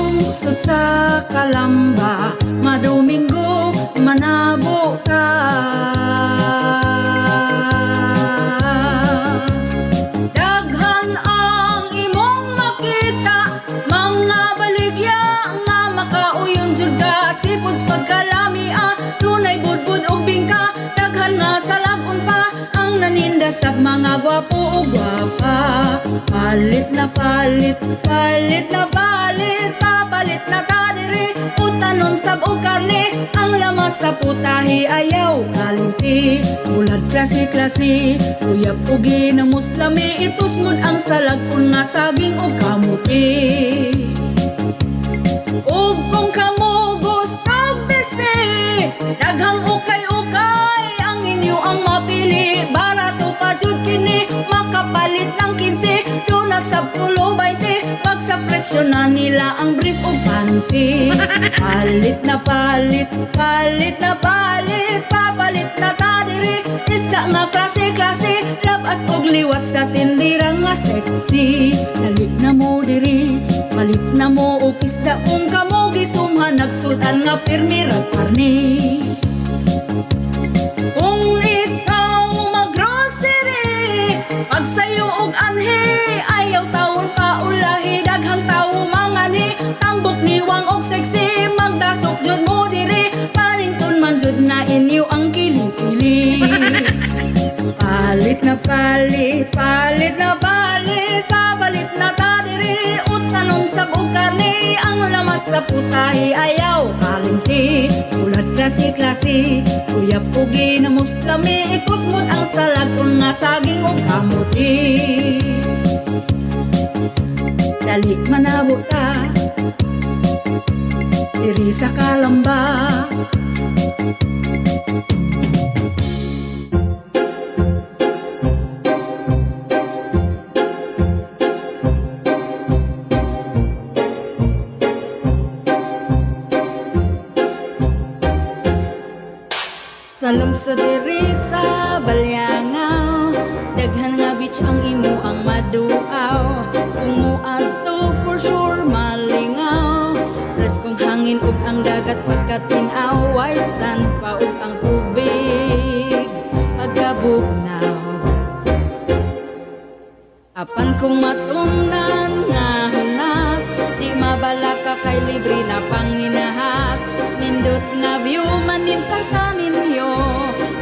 lungsod sa Kalamba, madomingo manabo ka. Daghan ang imong makita, mga baligya nga makauyon jud ka. Seafoods pagkalami tunay budbud og bingka. Daghan nga salabon pa ang naninda sa mga gwapo o gwapa. Palit na palit, palit na palit, papalit na ta diri. Utanon sab o karne, ang lamas sa putahe ayaw kalimti. Ulad klase-klase, uyab o ginamos lami. Itusmod ang salagpon nga saging o kamuti. Ug kung kamo gusto beste, daghang ukay-ukay ang inyo ang mapili. Barato pa jud kini, makapalit ng 15. Doon na sab tulo 20, pag sa presyo na nila ang brief o panty. Palit na palit, palit na palit, papalit na ta diri. Isda nga klase-klase, labas og liwat sa tindira nga sexy. Dali na mo diri, palit na mo og isda kamo gisumhan nagsudan nga pirmira karne. Kung ikaw mag-grocery, pagsayo og anhe, ayaw taon pa ulahi. Daghang tao mangani, tambok niwang og sexy. Magdasok jud mo diri, parington man jud na inyo ang kilikili. Palit na palit, palit na palit, papalit na ta diri. Utanong sa karne, ang lamas sa putahe ayaw kalimti. Ulat klase-klase, uyap o ginamos lami. Itusmod ang salagpon nga saging o kamuti. Dali manabo ta diri sa Kalamba. Salong sa diri sa Balyangaw, daghan nga beach ang imo ang maduaw. Kung muadto for sure malingaw, preskong hangin ug ang dagat pagkatinaw. White sand pa ug ang tubig pagkabugnaw. Apan kung matumnan nga hunas, di mabala ka kay libre na panginahas. Nindot nga view manintal ka ninyo,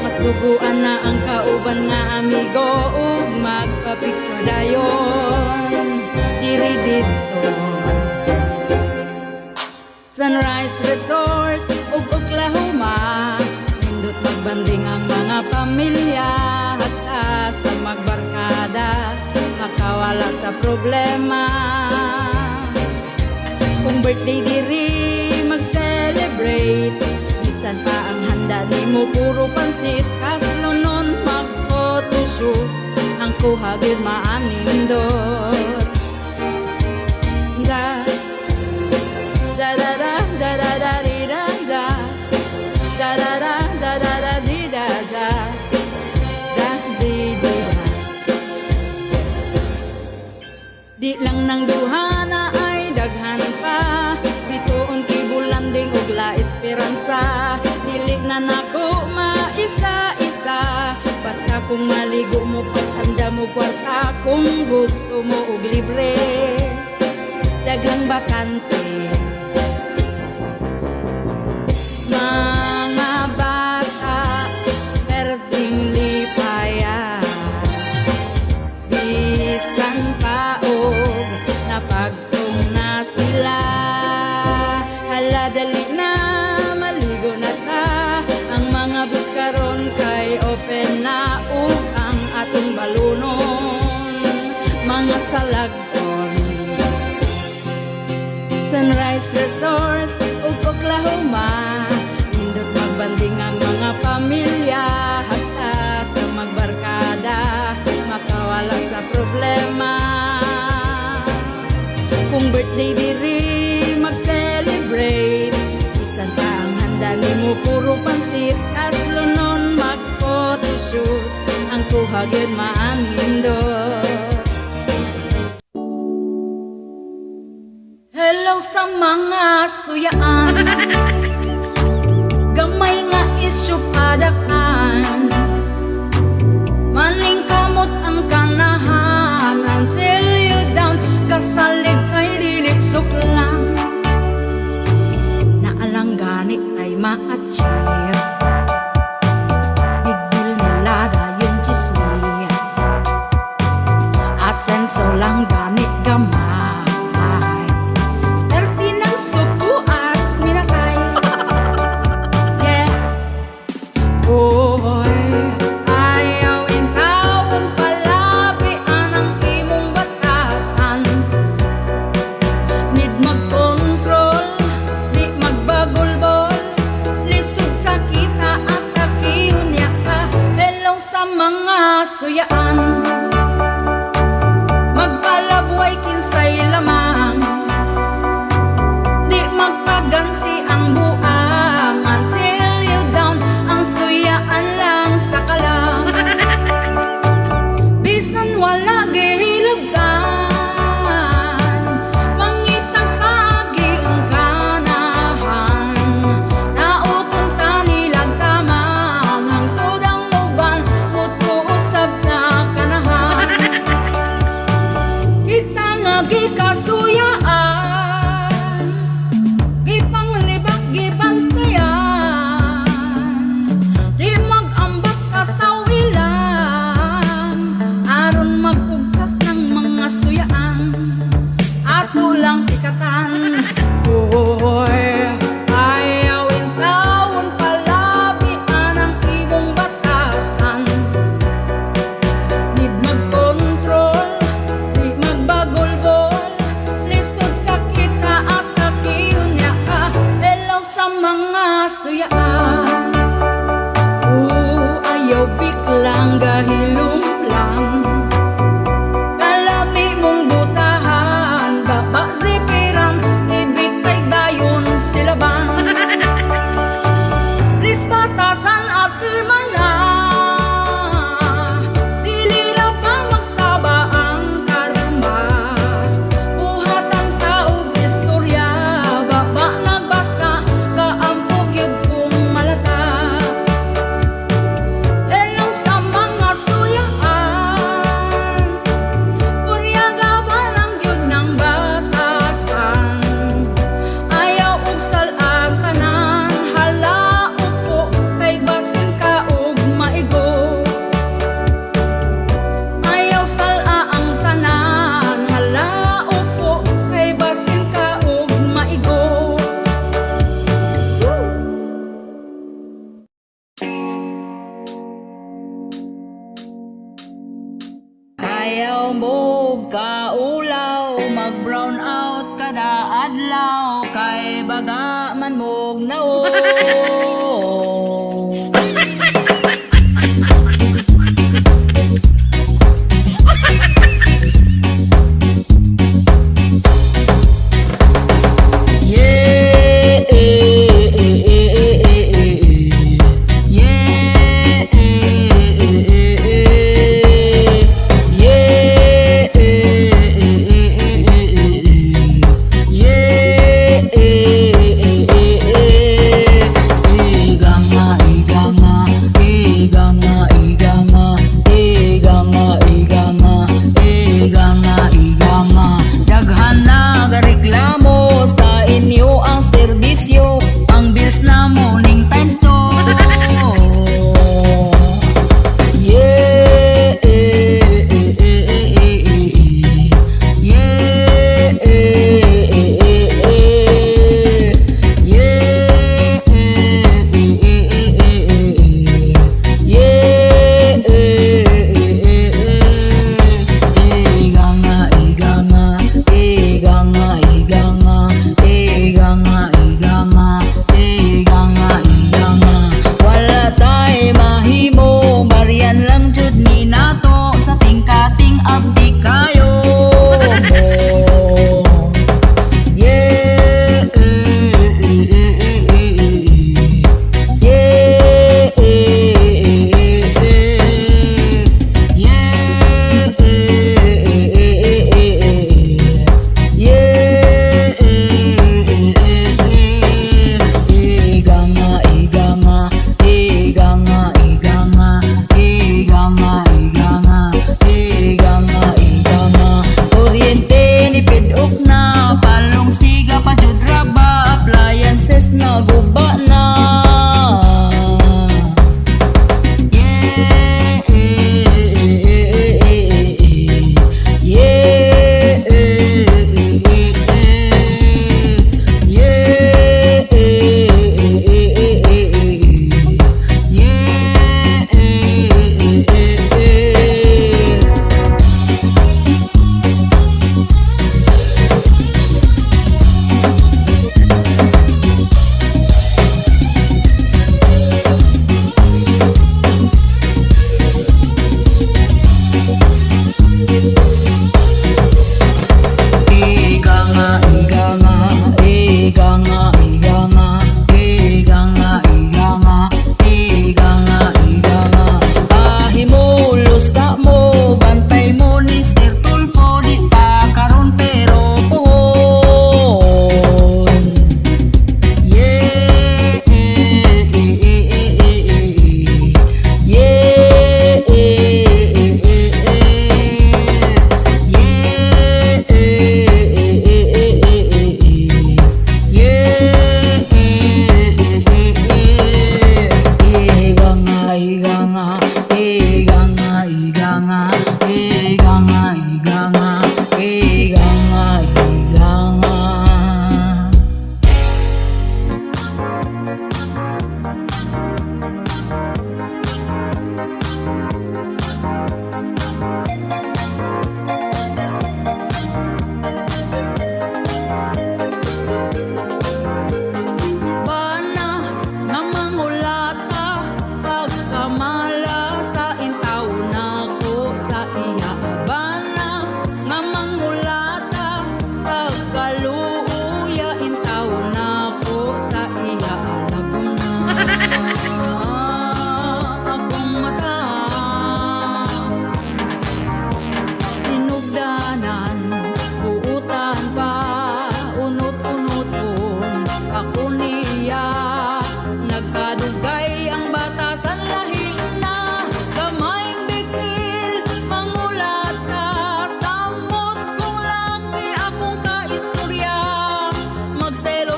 masuguan na ang kauban nga amigo. Ug magpa-picture dayon diri dito. Sunrise Resort ug Oklahoma, nindot magbanding ang mga pamilya. Hasta sa magbarkada, makawala sa problema. Kung birthday diri mag-celebrate, bisan pa ang handa nimo puro pansit. Kaslo nun mag-photoshoot, ang kuha gyud maanindot. Da da da da da da da di da da da da da da da da di da da da di di da. Di lang nang duha na ay daghan pa, bituon kibulanding ug la esperansa. Dili na nako maisa-isa, basta kung maligo mo paghanda mo kwarta. Kung gusto mo og libre, daghang bakante. Mga bata perding lipaya, bisan paog napagtong na sila. Hala dali na maligo na ta, ang mga bus karon kay open na. Ug ang atong balunon mga salagpon. Sunrise Resort ug Oklahoma, nindot magbanding ang mga pamilya. Hasta sa magbarkada, makawala sa problema. Kung birthday diri mag-celebrate, bisan pa ang handa nimo puro pansit. Kaslo nun mag-photoshoot, ang kuha gyud maanindot. Hello Hello sa mga suyaan, gamay nga isyu padakan, maning kamot ang kanahan until you down, kasalig kay dili suklan, naalang gani ay maatsyayr, bigbil nila dayon chismis, asenso lang gani gamay. Suyaan, magpalabway kinsay lamang, di magpagansi ang buang until you down, ang suyaan lang sa kalam, bisan wala gihilugan, mangitag kaagi ang kanahan, nauton ta nilag tamang hangtod ang uban usab sa kanahan, kita nga gikasuyaan, gipanglibak gibantayan, di mag-ambak katawilan, aron magpugtas ng mga suyaan, ato lang ikatan. Oy, ayawin taon palabian ang ibong batasan, di magkontrol, di magbagol-gol, lisod sa kita at nakiunya ka. Hello sa mga suyaan, ayaw biglang gahilom lang, kalami mong butahan, baba zipiran, ibitay dayon silaban, lis batasan at imana, dilira pa magsaba ang karma, buhatan taog istorya, baba nagbasa, kaampog yun kung malata. Hello sa mga suyaan, kuryaga ba lang yun ng batasan, ayaw ugsal ang tanan, hala upo kay basin ka og maigo, ayaw sala ang tanan, hala upo kay basin ka og maigo. Ayaw mo kaulaw, mag-brown out kada adlaw, kay baga man mog naong. Yeah, daghan na gareklamo sa inyo ang serbisyo, ang bills na mo ning times 2. Yeah, iganga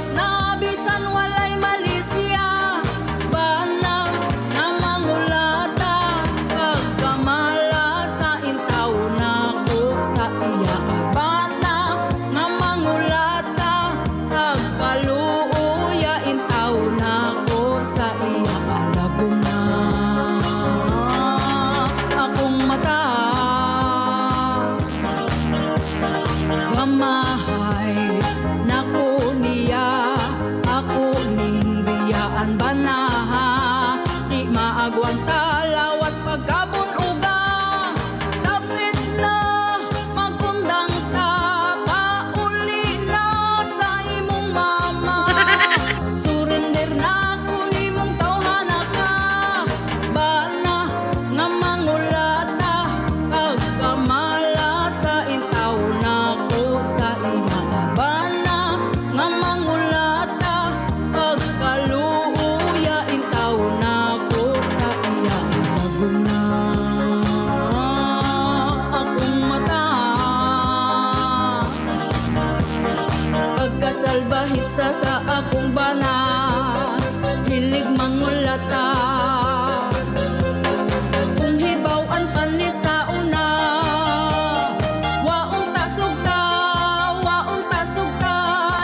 Diyos na bisan walay malisya. Bana nga mangulata, pagkamala sa intaw na ko sa iya. Bana nga mangulata, pagkaluuya intaw na ko sa iya. Alabo na akong mata, gamahay nako niya, ako ning biyaan banaha. Di maagwanta lawas pagkabon uga. Stop it na, magkundang ta, pauli na sa imong mama. Surrender na ko nimong tawhana ka. Bana nga mangulata, pagkamala sa intaw na ko sa iya. Bana nga mangulata, pagkaluuya intaw na ko sa iya. Bago na akong mata, pagkasalbahisa sa akong bana, hilig mangulata. Kung hibaw-an pa ni sa una, waong tasog ta,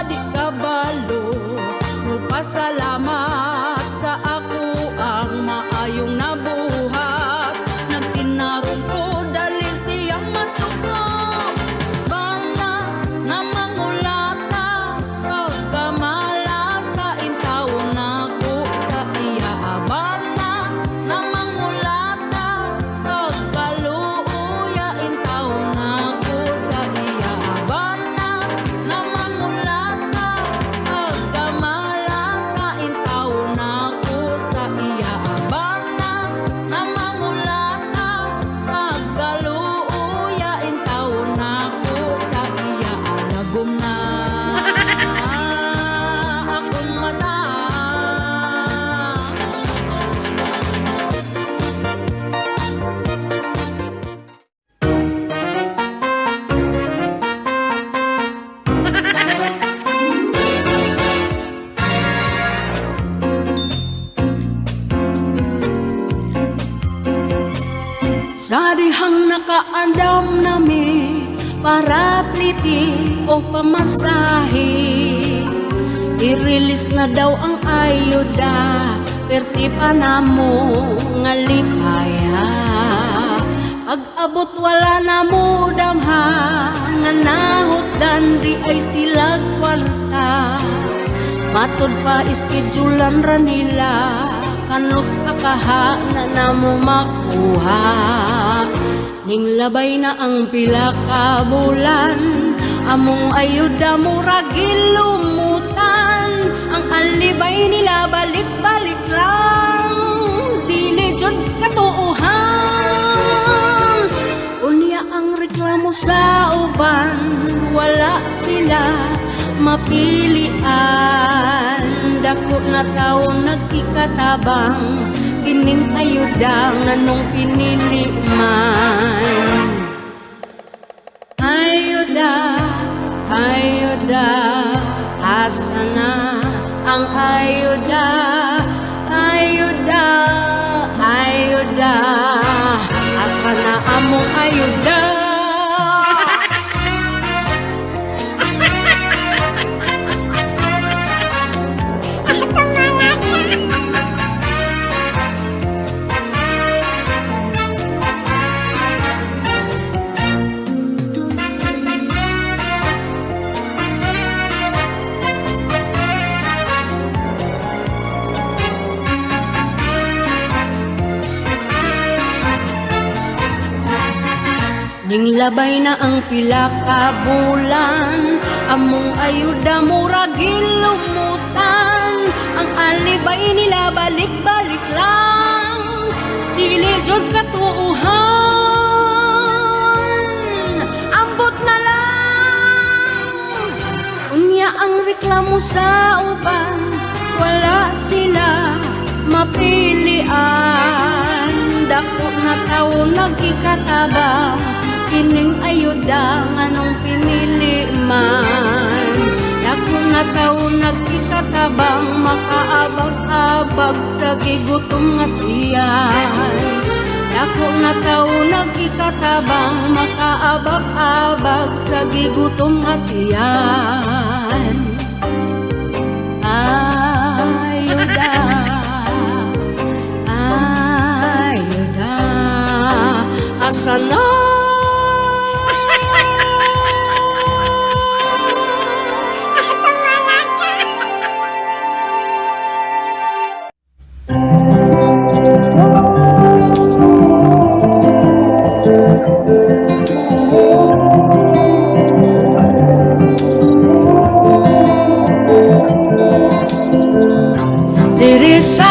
di ka balo. Magpasalamat sa ako ang maayong nabuhat. Nagtinarong ko dahil siyang masuko. Bana nga mangulata, pagkamala sa intaw na ko sa iya. Bana nga mangulata, pagkaluuya intaw na ko sa iya. Bana nga mangulata, pagkamala sa intaw na ko sa iya. Bana nga mangulata, pagkaluuya intaw na ko sa iya. Alagom na akong mata, sa dihang nakaandam nami para pliti o pamasahe. I-release na daw ang ayuda, perti pa na mo nga lipaya. Pag-abot wala na mo damha, nga nahutdan di ay sila kwarta. Matod pa iskedulan ra nila, kanlos akaha na mo makuha. Ning labay na ang pila ka bulan, among ayuda mura gilumutan. Ang alibay nila balik-balik lang, dili jud katuuhan. Unya ang reklamo sa uban, wala sila mapilian. Dako na tao nagkikatabang, kining ayuda nganong pinili man. Ayuda, ayuda, asa na ang ayuda? Ayuda, ayuda, asa na among ayuda? Ning labay na ang pila ka bulan, among ayuda mura gilumutan. Ang alibay nila balik-balik lang, dili jud katuuhan. Ambot na lang. Unya ang reklamo sa uban, wala sila mapilian. Dako na tao nagkikatabang, kining ayuda nganong pinili man. Dako na tao nagkikatabang makaabag-abag sa gigutom nga tiyan. Dako na tao nagkikatabang makaabag-abag sa gigutom nga tiyan. Ayuda, ayuda, asa na? Diri sa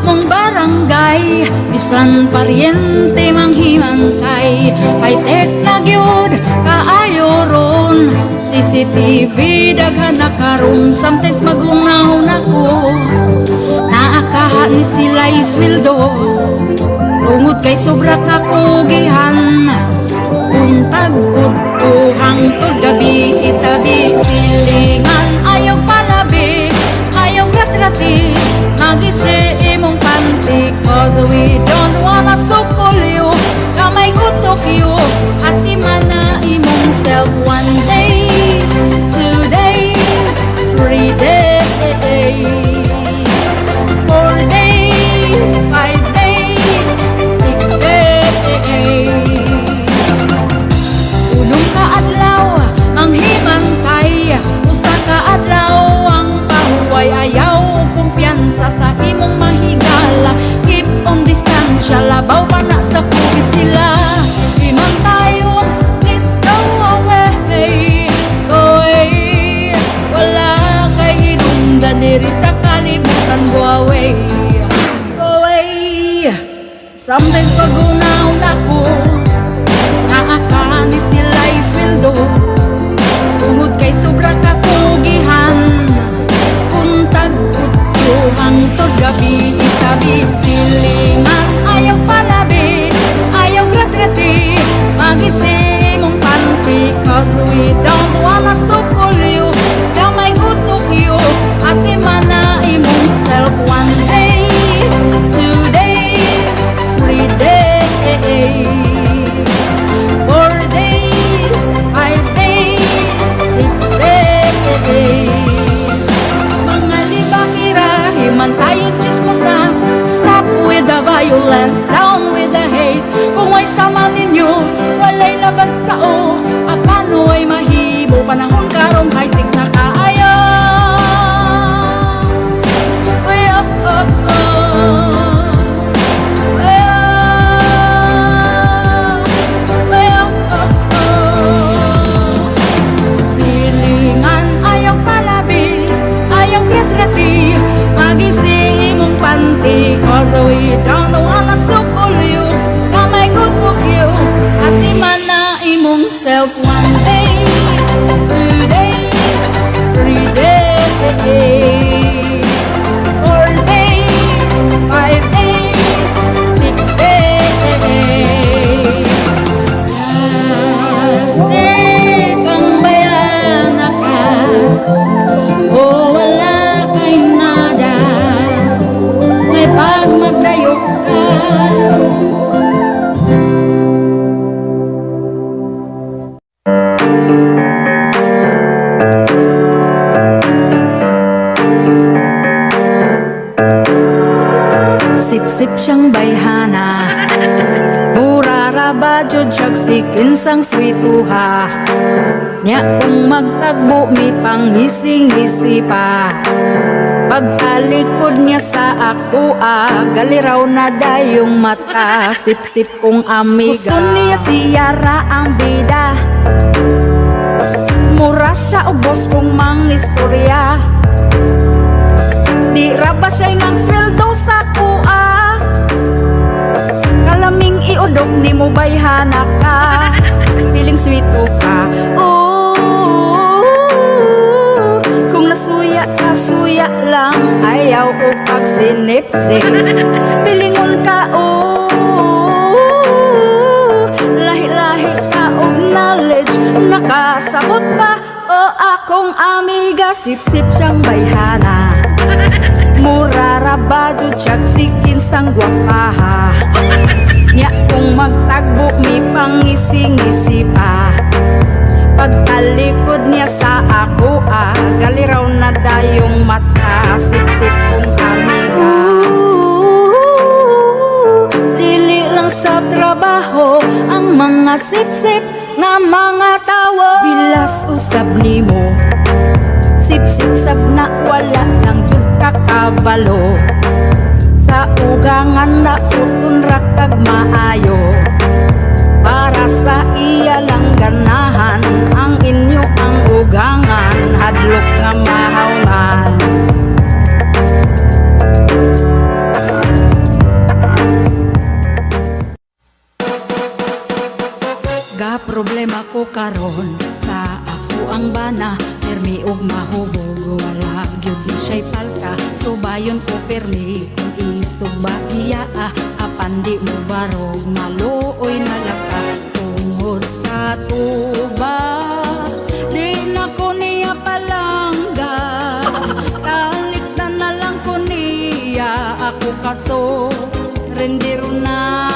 among barangay, bisan paryente manghimantay, high-tech na gyud kaayo ron. CCTV daghan na karon, sometimes magunahon ako. Naakaha ni sila isweldo, tungod kay sobra ka kugihan. Kung tagod ko hangtod gabi, itabi silingan ayaw palabi, ayaw rat-rati, magisi imong panty. Cause we don't wanna sukol you, kamay kutok you, at imana imong self. One day, 2 days, 3 days, 4 days, 5 days, 6 days. Unong kaadlaw ang himantay, usa ka adlaw ang pahuway. Ayaw kumpiyansa sa imong mahigala, keep on distansya, labaw pa na sa COVID sila. Himantayo, please go away, go away. Wala kay hinungdan diri sa kalibutan, go away, go away. Sometimes pagunahon ako, naaka ni sila isweldo, tungod kay sobra ka kugihan. Kung tagkot ko hangtod gabi, itabi silingan ayaw palabi, ayaw rat-rati, magisi mong panty. Cause we don't wanna sukol you, kamay kutok you, at imana imong self. One day, 2 days, 3 days, 4 days, 5 days, 6 days. Mga libakira, himantayo chismosa, stop with the violence, down with the hate. Kung ay sama ninyo, walay laban sa o, apano ay mahibo, panahon karong high-tech na kaayo. Way up, up, up. Silingan ayaw palabi, ayaw rat-rati, magisi imong panty. Cause we don't wanna sukol you, kamay kutok you, at imana imong self. One day, 2 days, 3 days, 4 days, 5 days, 6 days. Stay kang bayana ka, o wala kay nada, may pag magdayo ka. Sip-sip siyang bayhana, murara ba jud siyag sikin sang swituha. Nya kung magtagbo mi panghising-hisi pa, pagtalikod niya sa ako galiraw na dayong mata. Sip-sip kong amiga, gusto niya si Yara ang bida, mura siya ubos kong mang istorya. Di ra ba siya ngang sweldo sa kuha, kalaming iudok ni mo bayhana ka, feeling sweet o ka. Kung nasuya ka, suya lang, ayaw o pagsinipsip, pilingon ka lahi-lahi ka og knowledge, nakasabot ba o akong amiga, sip-sip siyang bayhana. Mura rabado siyag sikin sang gwapaha. Nya kung magtagbo mi pangisi-ngisi pa. Pagtalikod niya sa ako galiraw na dayong mata. Sip-sip kong amiga. Dili lang sa trabaho ang mga sip-sip nga mga tawo. Bilas usab nimo, sip-sip sab na wala nang jud kakabalo. Sa ugangan na utun rakag maayo. Para sa iya lang ganahan, ang inyo ang ugangan, hadlok nga mahawngan. Ga problema ko karon sa ako ang bana, permi og mahubog, wala gyud di siya'y palka. Subayon ko permi kung isog ba iya apan di mo barog, maluoy na laka tungod sa tuba. Di na ko niya palangga, talikdan na lang ko niya ako kaso rendiro na.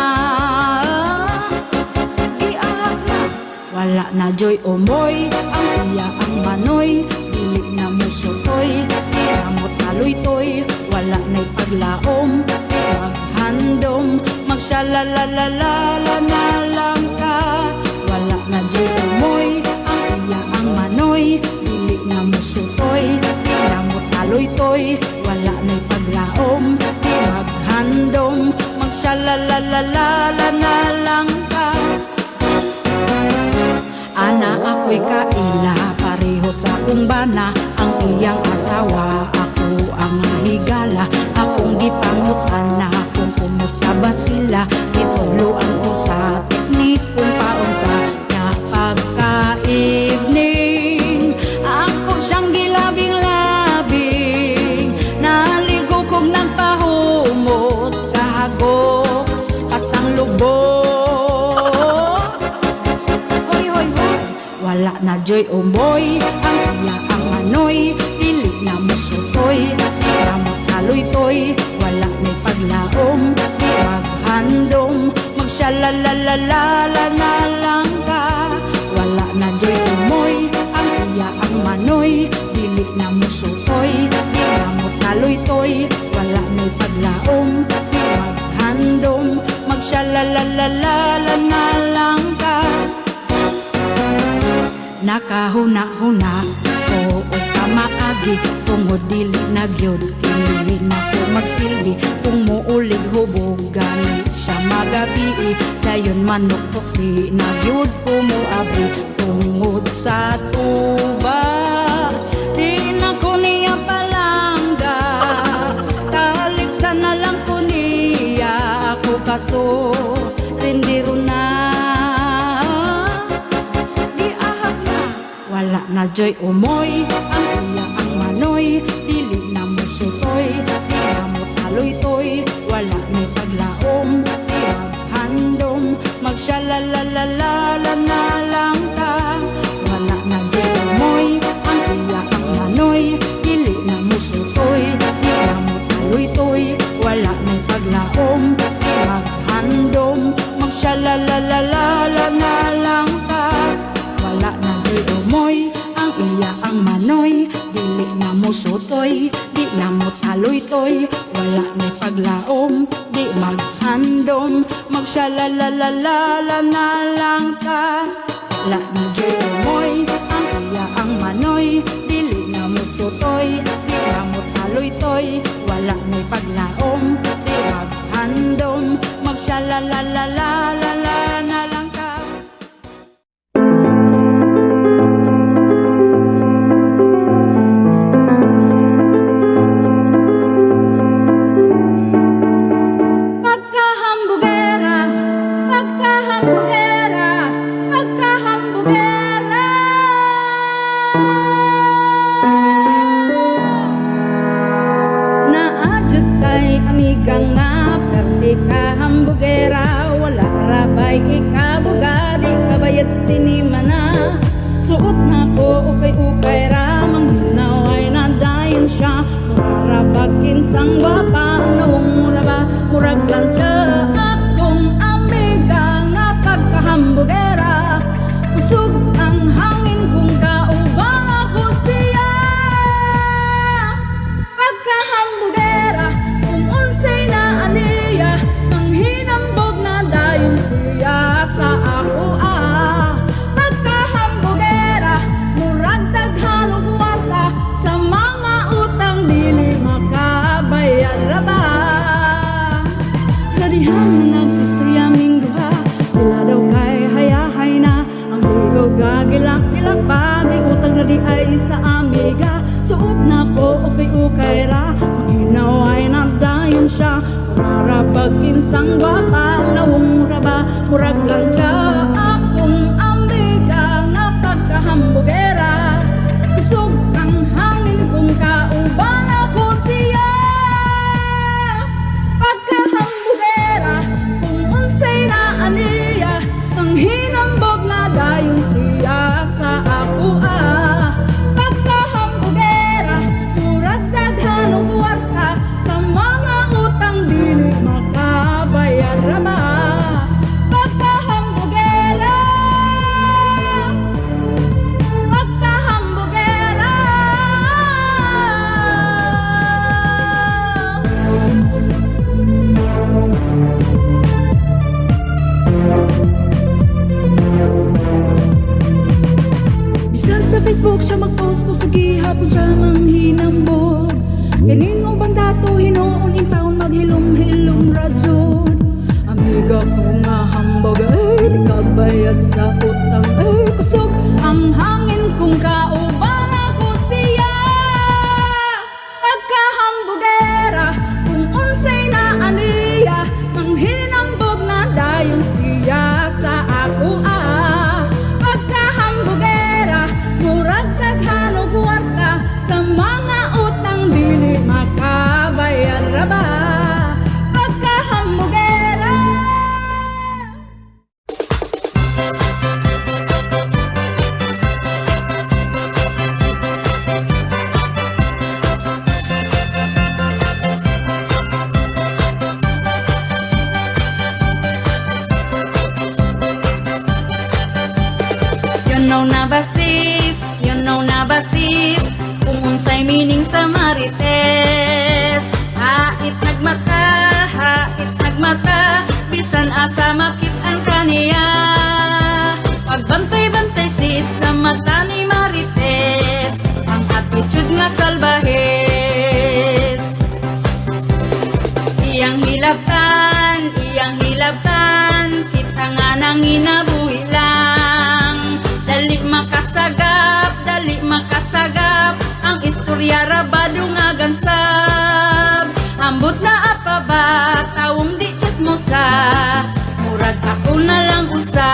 Wala na joy omoy, ang iya ang manoy, dili na mo sutoy, di na mo taloy-toy, wala na'y paglaom, di maghandom, magsalalalala na lang ka. Wala na joy omoy, ang iya ang manoy, dili na mo sutoy, di na mo taloy-toy, wala na'y paglaom, di maghandom, magsalalalala na lang ka. Ana ako'y kaila, pareho sa akong bana, ang iyang asawa, ako ang higala. Akong gipangutana kung kumusta ba sila, itudloan ko sa teknik kung paunsa niya pagka-evening. Ako siyang gilabing-labing, naligo kong nagpahumot, kahagok, pastang lubog. Wala na joy omoy, ang iya ang manoy, dili na mo sutoy, di na mo taloy-toy, wala may paglaom, di maghandom, magsalalalala na lang ka. Wala na joy omoy, ang iya ang manoy, dili na mo sutoy, di na mo taloy-toy, wala may paglaom, di maghandom, magsalalalala na lang ka. Nakahuna-huna ko o kamaagi, tungod dili na gyud kini na ko magsilbi. Kung muulig hubog gani siya magabi, dayon manuktok di na gyud ko muabi. Tungod sa tuba, di na ko niya palangga, talikdan na lang ko niya ako kaso rendiro na. Wala na joy umoy, ang iya ang manoy, dili na mo sutoy, di na mo taloy-toy, wala may paglaom, di maghandom, magsalalalala na lang ka. Wala na joy umoy, ang iya ang manoy, dili na mo sutoy, di na mo taloy-toy, wala may paglaom, di maghandom, magsalalalala na lang ka. Wala na joy umoy, ang iya ang manoy, dili na mo sutoy, di na mo taloy-toy, wala may paglaom, di maghandom, magsalalalala na lang ka. Wala na joy umoy, ang iya ang manoy, dili na mo sutoy, di na mo taloy-toy, wala may paglaom, di maghandom, magsalalalala na lang ka. Amigang nga, perti ka hambugera, wala rabay ikabuga, di kabayat sinimana. Suot na ko ukay-ukay ra, manghinaway na dayon siya. Murarabagin sang gwapa, nawong mura ba, murag lantya. Akong amiga nga pagkahambugera, kusog ang hangin kung kaubang ako siya. Pagkahambugera, kung unsay na aniya, manghinambog na dayon siya sa ako Pagkahambugera, murag daghan og wata, sa mga utang dili makabayad ra ba. Sa dihan nga nag-istorya ming duha, sila daw kay hayahay na, ang ligaw gagilak-gilak bagay utang na di ay sa amiga. Suot na ko ukay-ukay ra, manghinaway na dayon siya. Murarabagin sang gwapa, nawong mura ba, murag lang siya. Akong amiga nga pagkahambugera, kusog ang hangin kung kauban ako siya. Pagkahambugera, kung unsay na aniya, ang hinambog na dayon siya sa ako Pagkahambugera, murag daghan og warta, sa mga utang dili makabayad ra ba. Pagkahambugera, pagkahambugera. Bisan sa Facebook siya mag-post, kung sa gihapon siya manghinambog. Ganing ubang dato, hinuon in taon, maghilom-hilom radyod. Amiga ko nga hambog, ay di ka bayad sa utang, ay kusog ang hangin kung kauban ako siya. Pagkahambugera, kung unsay na aniya, manghinambog na dayon siya sa ako Pagkahambugera, murag daghan og warta, sa mga utang dili makabayad ra ba. Pagkahambugera. You know na basis, kung unsay meaning sa marites. Hait nagmata, bisan asa makit-an kaniya. Pagbantay-bantay sis sa mata ni marites, ang attitude nga salbahes. Iyang hilabtan, kita nga nang inabuhi lang. Dali makasagap, ang istorya rabado nga gansab. Ambot na apa ba, tawong di chismosa, murag ako na lang usa.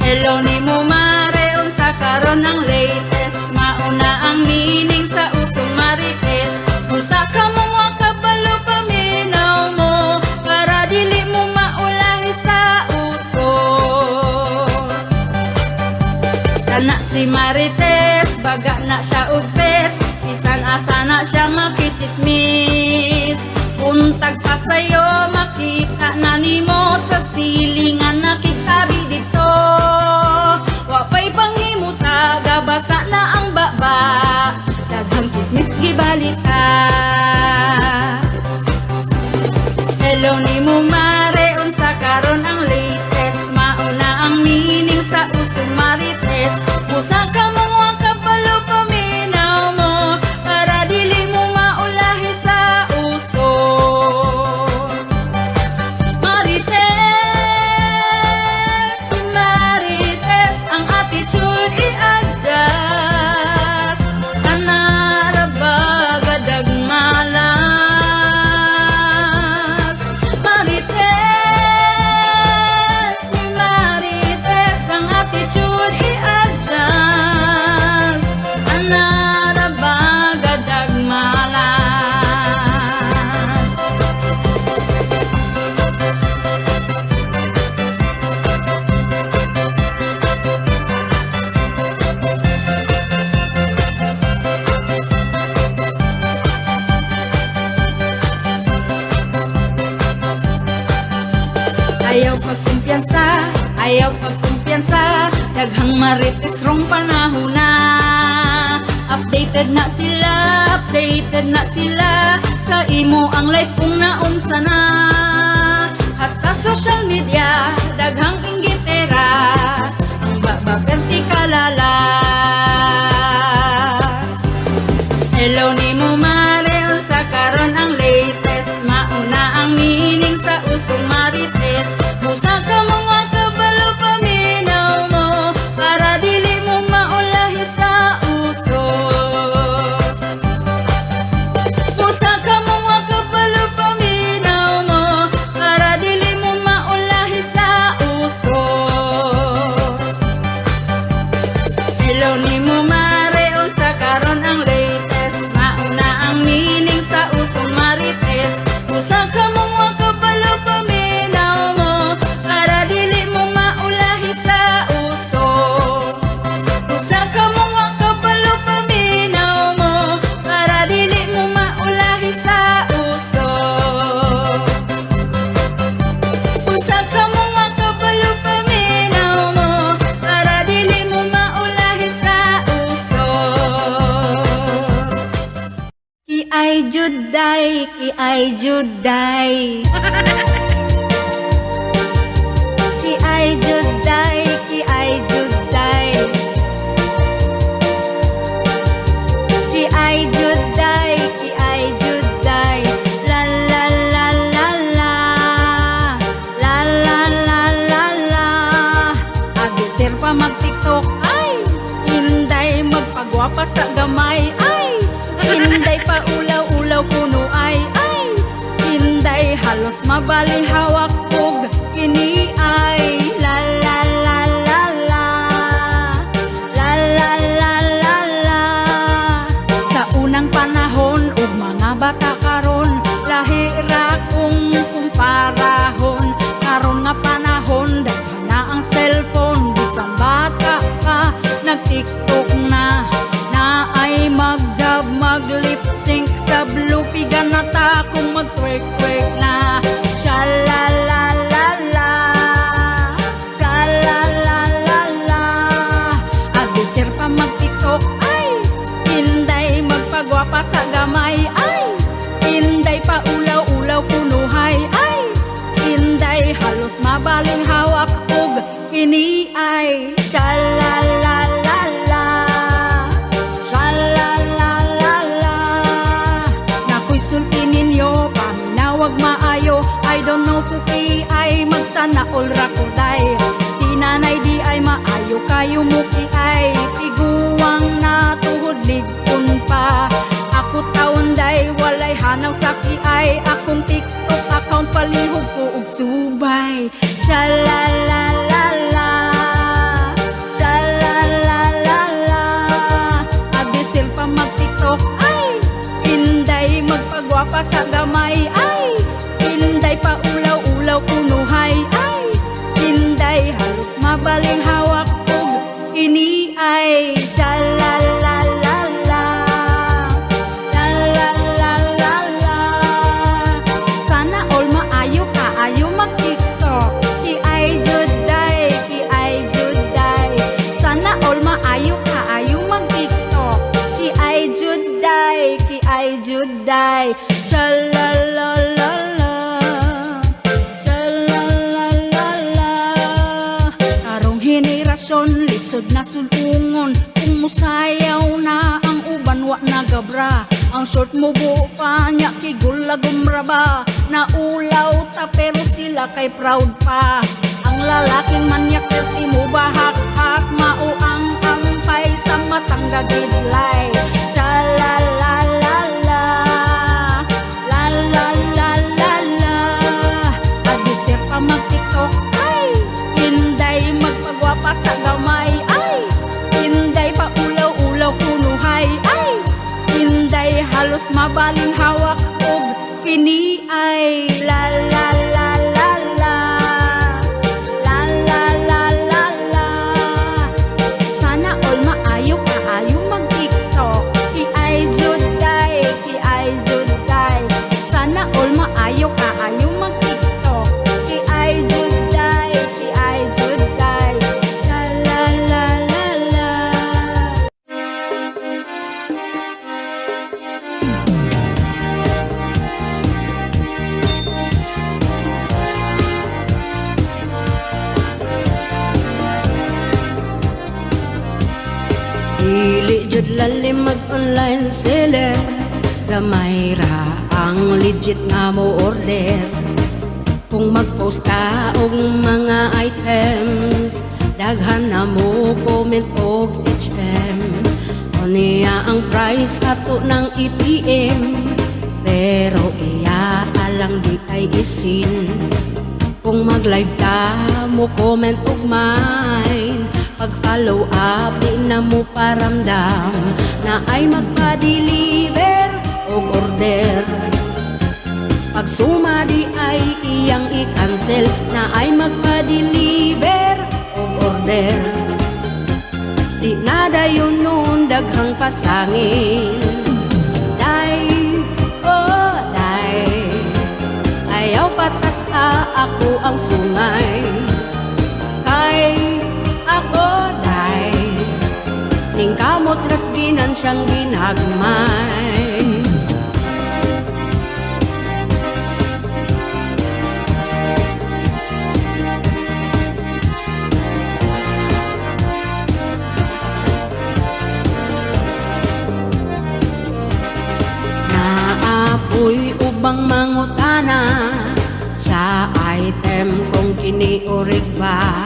Hello ni mo mare, unsa karon ang latest, mauna ang meaning sa usong marites. Usa ka mo nga kabalo paminaw mo, para dili mo maulahi sa uso. Kana si marites, baga na siya ugpes, bisan asa na siya makichismis. Untag pa sa'yo, makita na nimo sa silingan nakitabi dito. Wapay panghimuta, gabasa na ang baba, daghang chismis gibalita. Hello ni mo mare, unsa karon ang latest, mauna ang meaning sa usong marites. Usa ka mga kabalo paminaw mo, para dili mo maulahi sa uso. Marites, ang attitude i-adjust. Kanara ba gadag malas. Marites, ang attitude i-adjust. Daghang marites rong panahon na. Updated na sila sa imo ang life kung naunsa na. Hasta social media, daghang inggitera, ang baba perti kalala. Hello ni mo Marel, sa karon ang latest, mauna ang meaning sa usong marites. Musa ka mga kabalo paminaw mo, para dili mo maulahi sa uso. Musa ka mga kabalo paminaw mo, para dili mo maulahi sa uso. Hello ni mo Marel, sa karon ang latest, mauna ang meaning sa usong marites. Musa ka mga kabalo paminaw mo, para dili mo maulahi sa uso. Musa ka mga kabalo paminaw mo, para dili mo maulahi sa uso. Musa ka mga kabalo paminaw mo, para dili mo maulahi sa uso. Ki ay juday, ki ay juday. Ki ay juday, ki ay juday. Ki ay juday, ki ay juday. La la la la la. La la la la la. Agisir pa mag-tiktok, ay inday magpagwapa sa gamay, ay inday pa ulaw-ulaw kuno, ay inday halos mabalin hawak og kini ay. La la la la la. La la la la la. Sa unang panahon ug mga bata karon, lahi ra kung kumparahon. Karon nga panahon daghan na ang cellphone, bisan bata ka nag-tiktok na. Na ay mag-dub, mag-lip sync sa blupigan na ta kung mag-twerk-twerk na. Sha la la la la. Sha la la la la. Agisir pa mag-tiktok, ay inday magpagwapa sa gamay, ay inday pa ulaw-ulaw kunuhay, ay inday halos mabaling hawak og kini ay. Sha la la la la. Sha la la la la. Nakoy sulti ninyo, paminawag maayo. I don't know tuki ay magsana all rakuday. Si nanay di ay maayo kayo muki ay. Tiguwang na tuhod ligpon pa. Ako taon day walay hanaw sa ay. Akong TikTok account palihog ko og subay. Sha la la la la. Sha la la la la. Agisir pa mag-tiktok, ay inday magpagwapa sa gamay, ay inday pa ulaw-ulaw kunuhay, ay inday halos mabaling hawak og kini ay. Sha la la la la. La la la la la. Sana all maayo kaayo mag-tiktok. Ki ay juday, ki ay juday. Sana all maayo kaayo mag-tiktok. Ki ay juday, ki ay juday. Sha la la la la. Sha la la la la. Karong henerasyon lisod na sulungon, kung musayaw na ang uban wa nagabra. Ang short mo buka nya kigula gumra ba. Naulaw ta pero sila kay proud pa. Ang lalaking manyak perti mo bahak-hak, mao ang ampay sa matang gagidlay. Sha la la la la. La la la la la. Agisir pa mag-tiktok, ay inday magpagwapa sa gamay, ay inday pa ulaw-ulaw kunuhay, ay inday halos mabaling hawak og kini ay. La la la la la. La la la la la. Sana all maayo kaayo mag-tiktok. Ki ay juday, ki ay juday. Sana all maayo kaayo mag-tiktok. Ki ay juday, ki ay juday. La la la Ilalim mag-online seller, gamay ra ang legit nga mo order. Kung mag-post ka og mga items, daghan na mo comment og HM. O niya ang price ato ng EPM, pero iya alang di ay isin. Kung mag-live ka mo comment og mine, pag-follow up di na mo paramdam na ay magpa-deliver og order. Pag suma di ay iyang i-cancel na ay magpa-deliver og order. Di na dayon nun daghang pasangin. Day, oh day, ayaw patas ako ang sungay. Kay ako day, ning kamot rasginan siyang ginagmay. Naapoy ubang mangutana sa item kung kiniurig ba.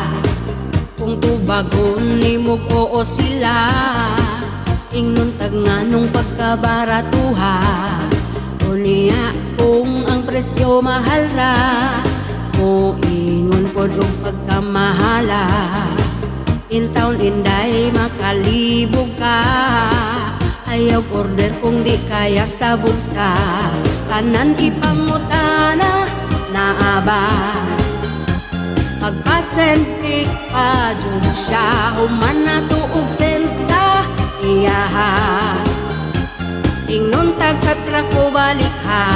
Kung tubagon ni mo ko o sila, ingnon tag nga nung pagkabaratuha. O niya kung ang presyo mahal ra, mo ingon po og pagkamahala. In town inday makalibog ka, ayaw order kung di kaya sa bulsa. Kanan ipangutana na aba, magpasentik pa dyan siya, human na tuog sensa iyaha. Ingnon tag chatra ko balik ha.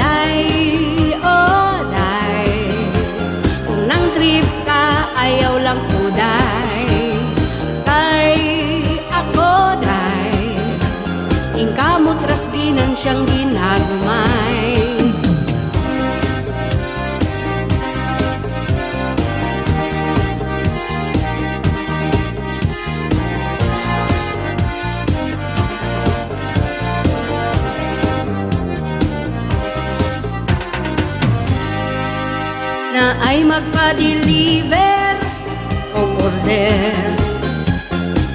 Day, oh day, kung nang trip ka ayaw lang ko day. Kay ako day, ingkamot rasdinan siyang ginagmay. Na ay magpa-deliver o order.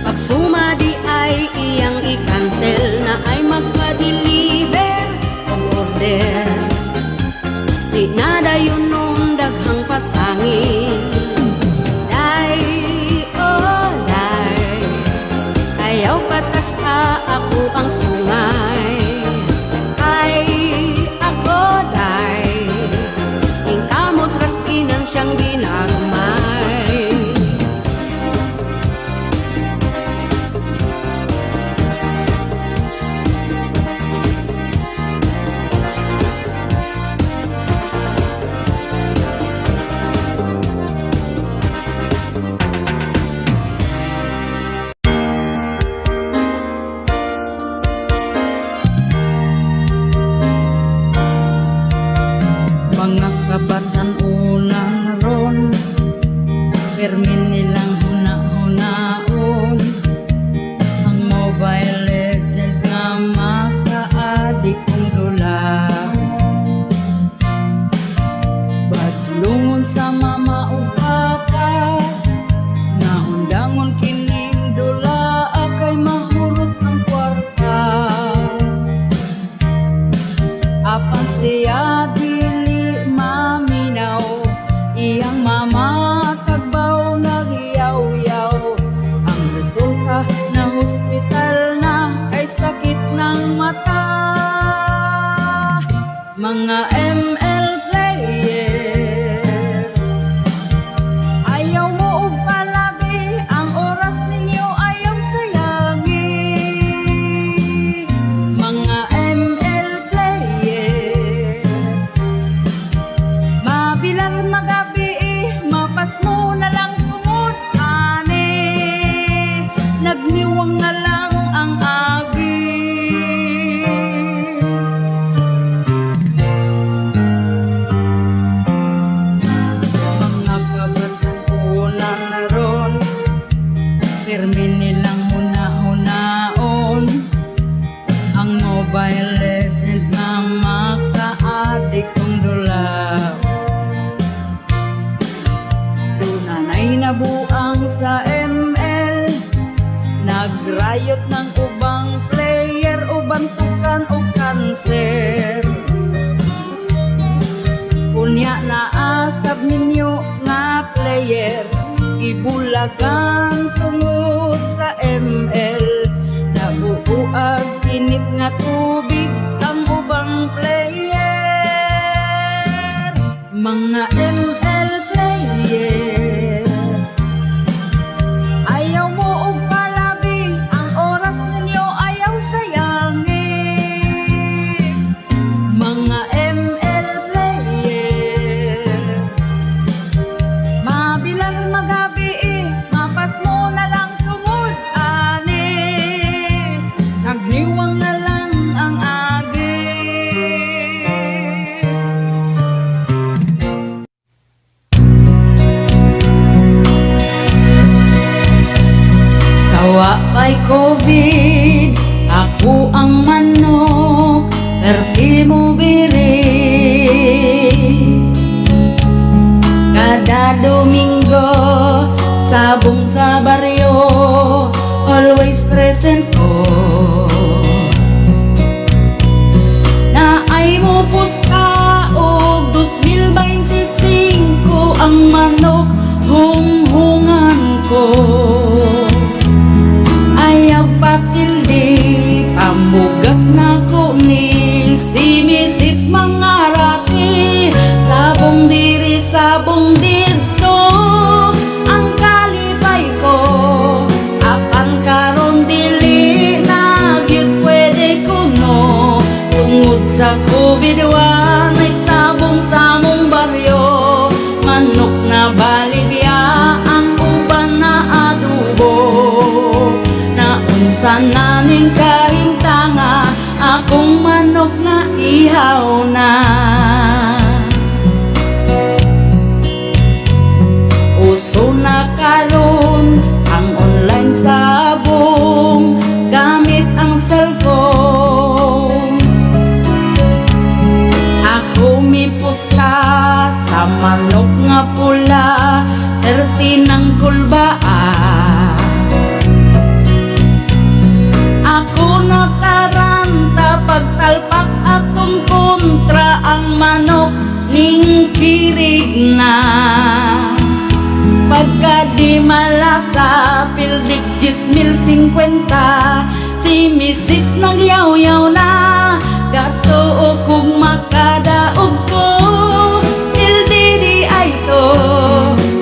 Pag suma di ay iyang i-cancel na ay magpa-deliver o order. Di na dayon nun daghang pasangin. Day, oh day, ayaw patas ako ang sungay. Kay ako day, ingkamot raskinan siyang ginagmay. Mga kabatan unang ron, permin nilang huna-hunaon. Ang Mobile Legend nga makaadik kong dula. Badlungon sa mama o papa, nahundangon kining dula, akay mahurot ng kwarta. Apan siya dili maminaw, iyang mama tagbaw nagyaw-yaw. Ang resulta na hospital na ay sakit ng mata. Mga ML player, ayaw mo og palabi, ang oras ninyo ayaw sayangi. Mga ML player, mabilar magabi, mapas mo na lang tungod ani. Nagniwang na lang ang agi. Mga kabatan unang naron, permin nilang muna ng ubang player uban tukan o kanser. Unya na asab ninyo nga player gibulagan tungod sa ML. Nabuuag init nga tubig ang ubang player. Mga ML player, ayaw mo og palabi, ang oras ninyo ayaw sayangin. Mga ML player, mabilang magabi mapas mo na lang tungod ani, nagniwang na lang ang agi. Sawa pa'y COVID, ako ang manok, perti mo biri. Kada Domingo, sabong sa baryo, always present ko. Na ay mo pusta o 2025 ang manok hunghungan ko. Ayaw papildi, pamugas na ko ni si Mrs. Mangarati. Sabong diri, sabong dito, ang kalipay ko. Apan karon dili na gyud pwede kuno. Tungod sa COVID-1 ay sabong sa mong baryo. Manok na baligya ang uban na adobo. Naunsa na ning kahimtanga, akong manok na ihaw na. Uso na karon ang online sabong gamit ang cellphone. Ako mipusta sa manok nga pula, 30 ng kulbaa. Ako nataranta pagtalpak akong kontra, ang manok ning kirig na. Pagka di malasa, pildik 10,050, si Mrs. nagyaw-yaw na. Gatuo kung makadaog ko, pildi ay to.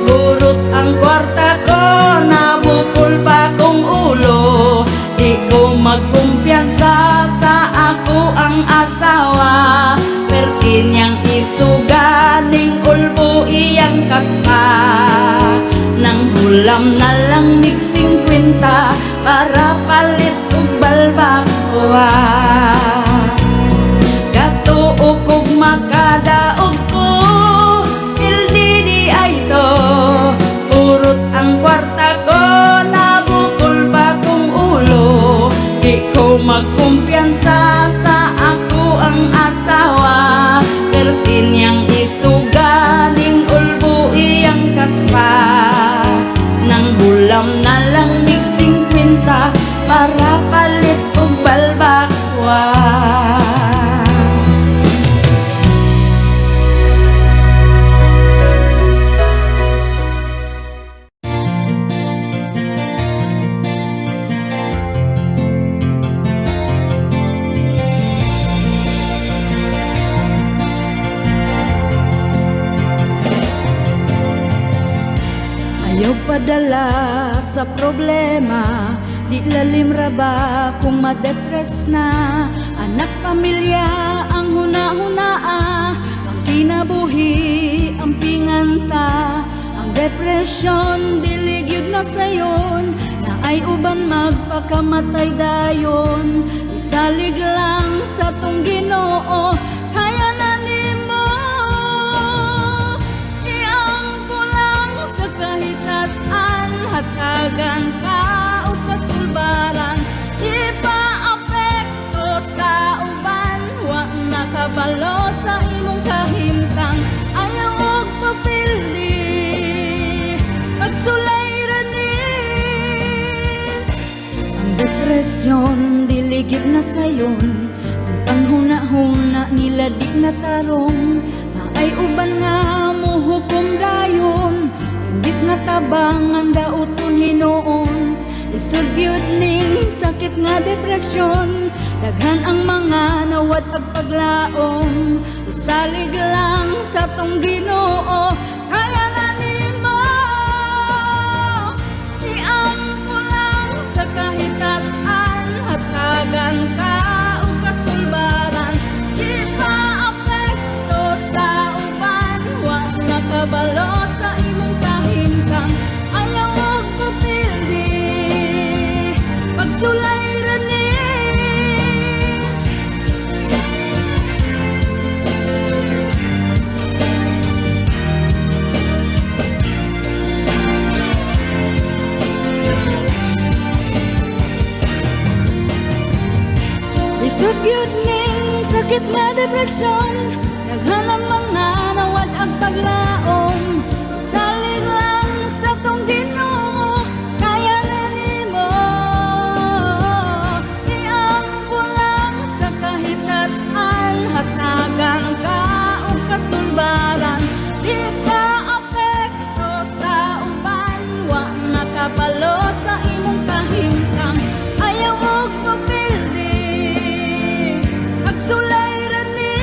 Urot ang kwarta ko, nabukol pa kong ulo. Di ko magkumpiyansa sa ako ang asawa. Perti niyang isuga, ning ulbo iyang kaspa. Nang hulam na lang mig 50 para palit og balbakwa. Gatuo kog makadaog ko, pildi ay to. Urot ang kwarta ko, nabukol pa kong ulo. Di ko magkumpiyansa sa ako ang asawa. Perti niyang isuga, ning ulbo iyang kaspa. Nang hulam na lang mig 50 para palit og balbakwa. Ayaw padala sa problema, di lalim ra ba kung madepress na. Anak pamilya ang huna-hunaa, ang kinabuhi ang pinganta. Ang depresyon diligyod na sayon, na ay uban magpakamatay dayon. Isalig lang sa tong Ginoo, kaya na nimo. Iangko lang sa kahitasan, hatagan ka o kasulbaran. Ipa-apekto sa uban, wa nakabalo sa imong kahimtang. Ayaw og papili, pagsulay ra ni. Ang depresyon depresyon, diligid na sayon. Ang panghuna-huna nila di na tarong, na ay uban nga muhukom dayon. Imbis nga tabangan dauton hinoon, lisod gyud ning sakit nga depresyon. Daghan ang mga nawat ag paglaom, usalig lang sa tong Ginoo. Kaya nga nimo iampo lang sa kahitasan, hatagan ka o kasulbaran. Di pa apekto sa uban, wa nakabalo sa imong kahimtang. Ayaw og pupildi pagsulay rani. Lisod yun ning sakit nga depresyon, daghan ang mga nawad ang paglaom. Salig lang sa tong Ginoo, kaya na nimo iampo lang sa kahitasan, hatagan ka o kasulbaran. Di ka apekto sa uban, wa nakabalo sa imong kahimtang. Ayaw og papildi sulay rani.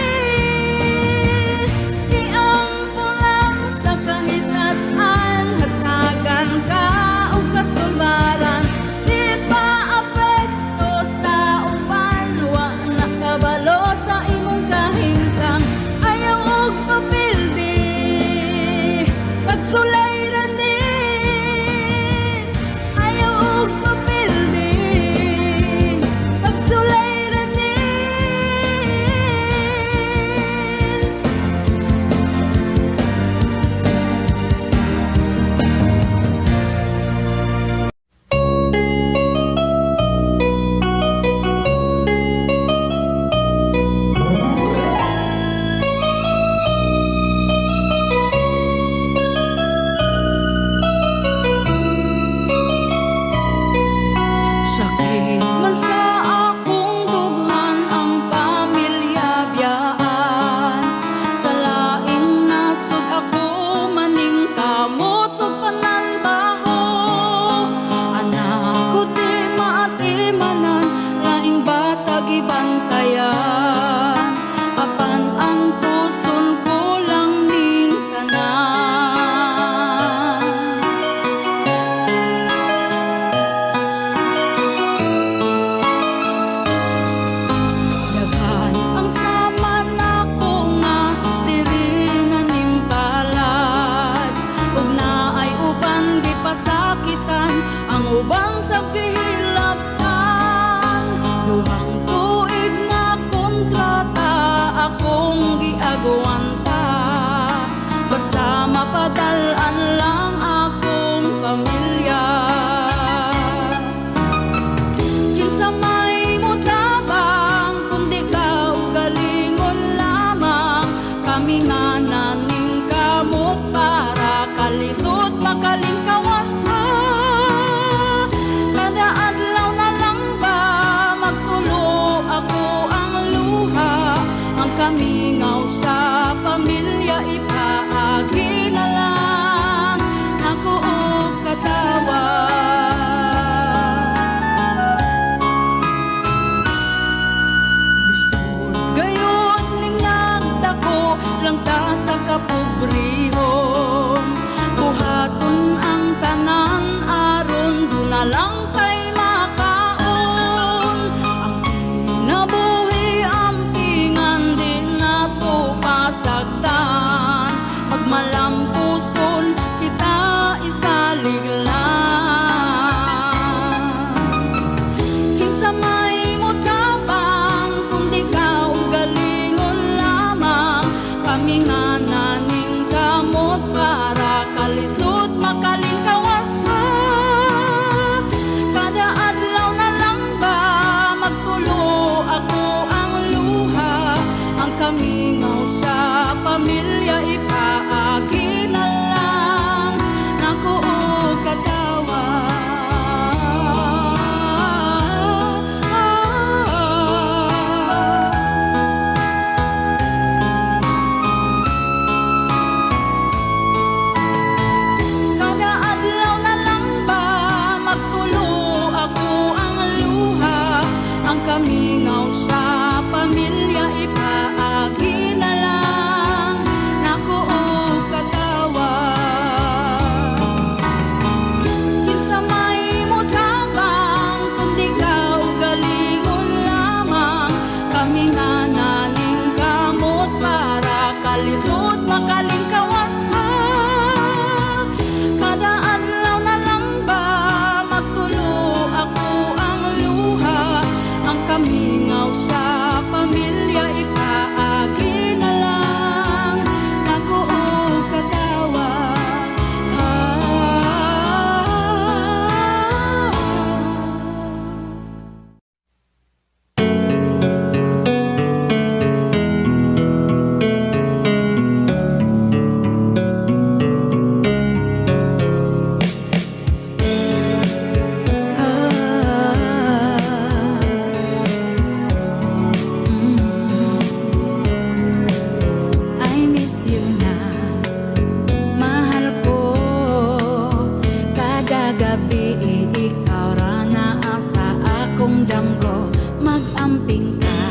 akong damgo, mag-amping ka,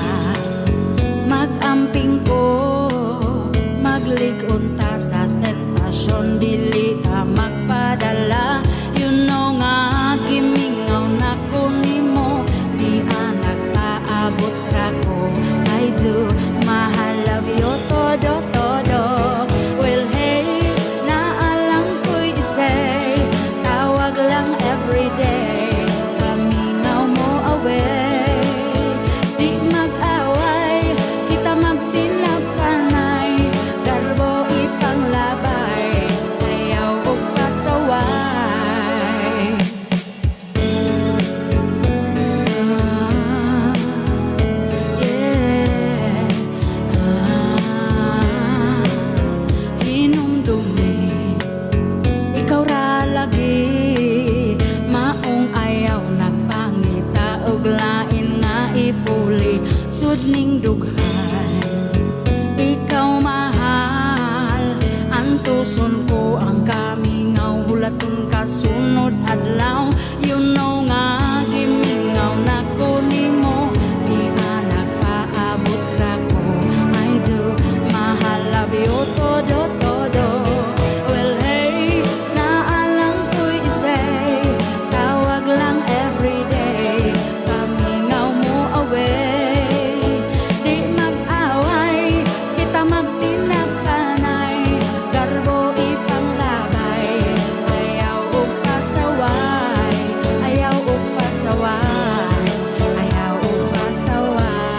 mag-amping ko, magligon ta sa tentasyon, dili ta magpadala. You know nga gimingaw na ko nimo, di anak paabot ra ko. I do mahal love you todo todo. Well hey, naalang ko'y isay, tawag lang everyday, kamingaw mo away. Di mag-away, kita magsinap kanay, garbo ipanglabay, ayaw o pasaway. Yeah. Inumdumi, ikaw ra lagi, maong ayaw nagpangita, og lain nga ipuli, sudning dughan. Ikaw mahal, antuson ko ang kamingaw, hulaton kasunod adlaw. You know nga gimingaw na ko nimo, di anak paabot ra ko. I do mahal love you todo todo. Well hey, naalang ko'y isay, tawag lang everyday, kamingaw mo away. Di mag-away, kita magsinap kanay, garbo ipanglabay, ayaw o pasaway, ayaw o pasaway, ayaw o pasaway.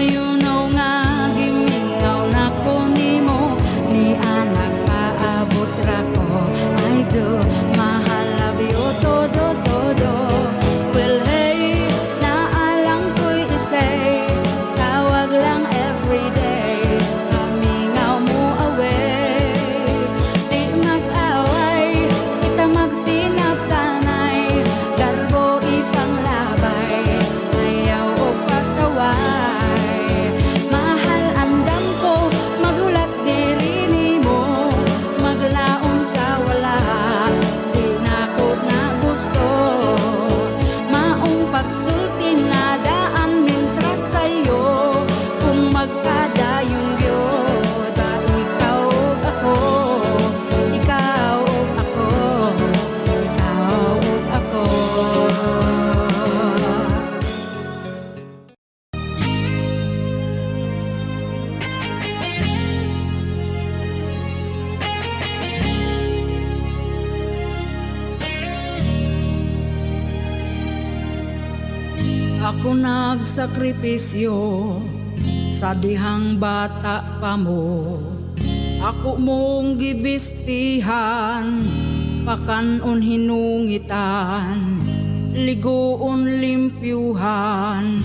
You know nga gimingaw na ko nimo, ni anak paabot ra ko. I do mahal love you todo todo. Well hey, naalang ko'y isay, tawag lang everyday, kamingaw mo away. Di mag-away, kita magsinap kanay, garbo ipanglabay, ayaw o pasaway. Mahal andam ko, maghulat diri nimo, maglaon sa wala, di na ko na gusto. Maong pagsulti na daan mintras sa'yo, kung magkadayon gyud, ikaw ug ako, ikaw ug ako, ikaw ug ako. Ako nagsakripisyo sa dihang bata pa mo, ako mong gibistihan, pakanon hinungitan, ligoon limpyuhan,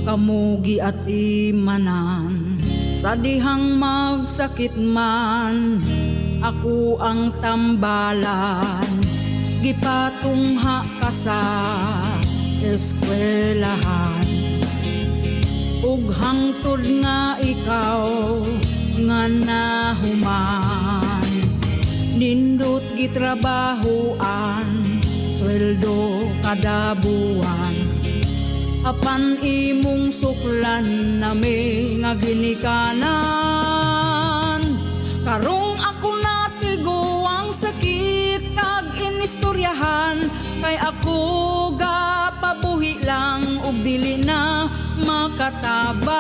kamugi at imanan. Sa dihang magsakit man, ako ang tambalan, gipatungha ka sa eskwelahan. Ug hangtod nga ikaw nga nahuman, nindot gitrabahoan, sweldo kada buwan. Apan imong suklan nami nga ginikanan, karong ako natiguang sakit kag inistoryahan, kay ako ga pabuhi lang ug dili na makatabang.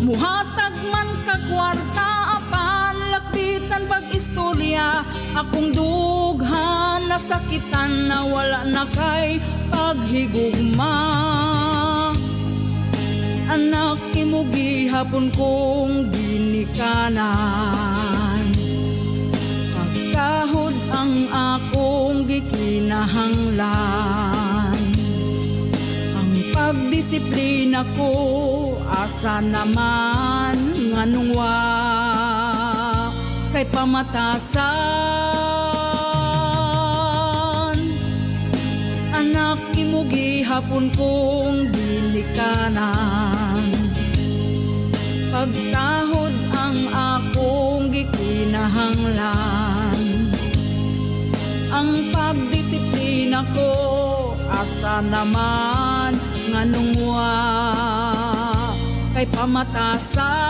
Muhatag man ka kwarta apan lakbitan pag-istorya, akong dughan nasakitan na wala na kay paghigugma. Anak imo gihapon kong ginikanan, pagkahod ang akong gikinahanglan. Ang pagdisiplina ko asa naman nganong wa kay pamatasan. Anak imo gihapon kong ginikanan, Pagkahod ang akong gikinahanglan, ang pagdisiplina ko asa naman nganong wa kay pamatasan.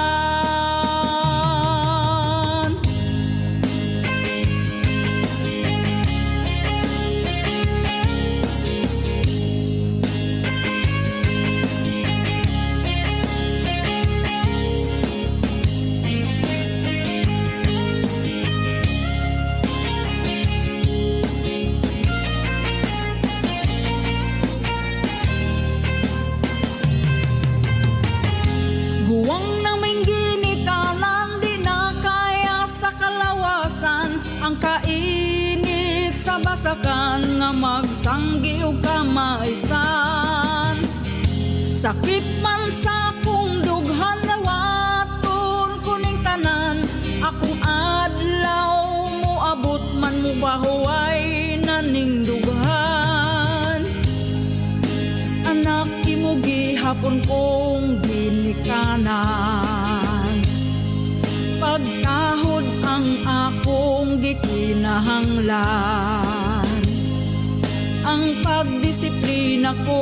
Huwang naming ginikanan, di na kaya sa kalawasan ang kainit sa basakan nga magsanggi og kamaisan. Sakit man sa kong dughan, lawaton kuning tanan, akong adlaw mo abot man mo bahuay naning dughan. Anak, imo gihapon kong ginikanan, pagkahod ang akong gikinahanglan, ang pagdisiplina ko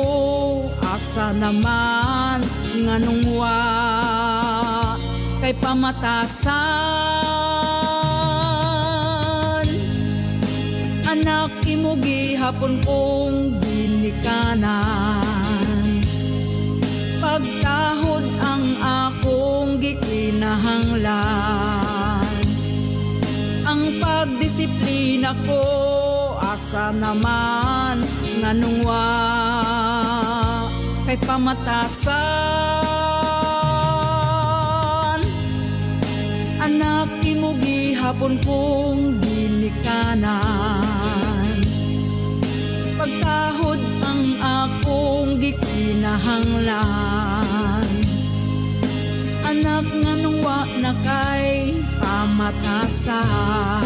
asa naman nganong wa kay pamatasan. Anak, imo gihapon kong ginikanan, pagkahod ang akong gikinahanglan, ang pagdisiplina ko asa naman nganong wa kay pamatasan. Anak, imo gihapon kong ginikanan, pagkahod ang akong gikinahanglan, anak, nganong wa na kay pamatasan.